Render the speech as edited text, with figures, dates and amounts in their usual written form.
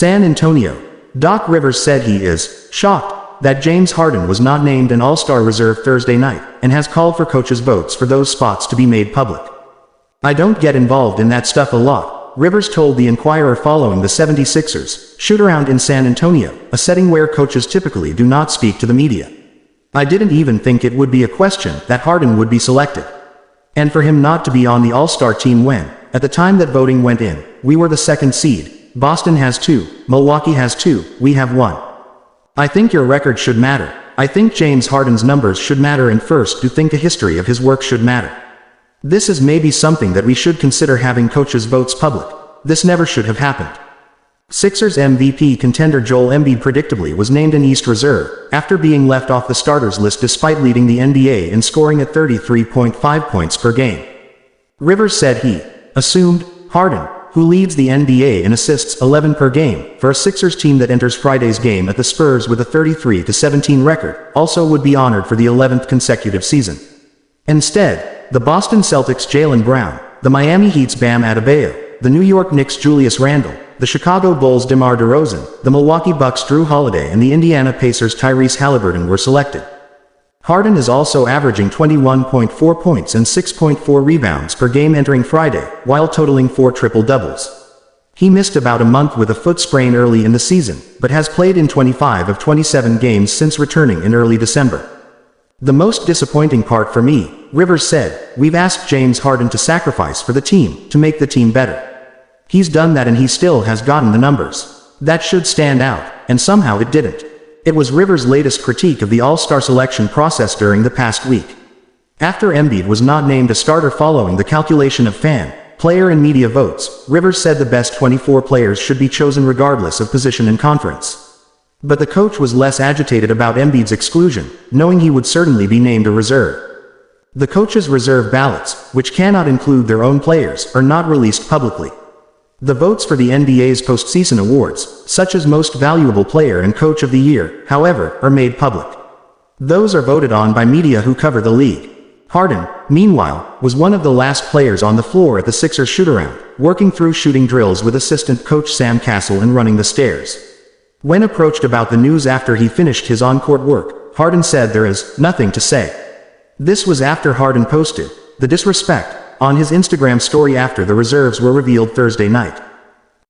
San Antonio. Doc Rivers said he is shocked that James Harden was not named an All-Star reserve Thursday night, and has called for coaches' votes for those spots to be made public. "I don't get involved in that stuff a lot," Rivers told the Inquirer following the 76ers shoot-around in San Antonio, a setting where coaches typically do not speak to the media. "I didn't even think it would be a question that Harden would be selected. And for him not to be on the All-Star team when, at the time that voting went in, we were the second seed. Boston has 2, Milwaukee has 2, we have 1. I think your record should matter. I think James Harden's numbers should matter, and first do think a history of his work should matter. This is maybe something that we should consider, having coaches' votes public. This never should have happened." Sixers MVP contender Joel Embiid predictably was named an East reserve, after being left off the starters list despite leading the NBA in scoring at 33.5 points per game. Rivers said he assumed Harden, who leads the NBA in assists 11 per game, for a Sixers team that enters Friday's game at the Spurs with a 33-17 record, also would be honored for the 11th consecutive season. Instead, the Boston Celtics' Jaylen Brown, the Miami Heat's Bam Adebayo, the New York Knicks' Julius Randle, the Chicago Bulls' DeMar DeRozan, the Milwaukee Bucks' Drew Holiday, and the Indiana Pacers' Tyrese Halliburton were selected. Harden is also averaging 21.4 points and 6.4 rebounds per game entering Friday, while totaling 4 triple-doubles. He missed about a month with a foot sprain early in the season, but has played in 25 of 27 games since returning in early December. "The most disappointing part for me," Rivers said, "we've asked James Harden to sacrifice for the team, to make the team better. He's done that and he still has gotten the numbers. That should stand out, and somehow it didn't." It was Rivers' latest critique of the All-Star selection process during the past week. After Embiid was not named a starter following the calculation of fan, player and media votes, Rivers said the best 24 players should be chosen regardless of position and conference. But the coach was less agitated about Embiid's exclusion, knowing he would certainly be named a reserve. The coach's reserve ballots, which cannot include their own players, are not released publicly. The votes for the NBA's postseason awards, such as Most Valuable Player and Coach of the Year, however, are made public. Those are voted on by media who cover the league. Harden, meanwhile, was one of the last players on the floor at the Sixers shoot-around, working through shooting drills with assistant coach Sam Cassell and running the stairs. When approached about the news after he finished his on-court work, Harden said there is nothing to say. This was after Harden posted the disrespect on his Instagram story after the reserves were revealed Thursday night.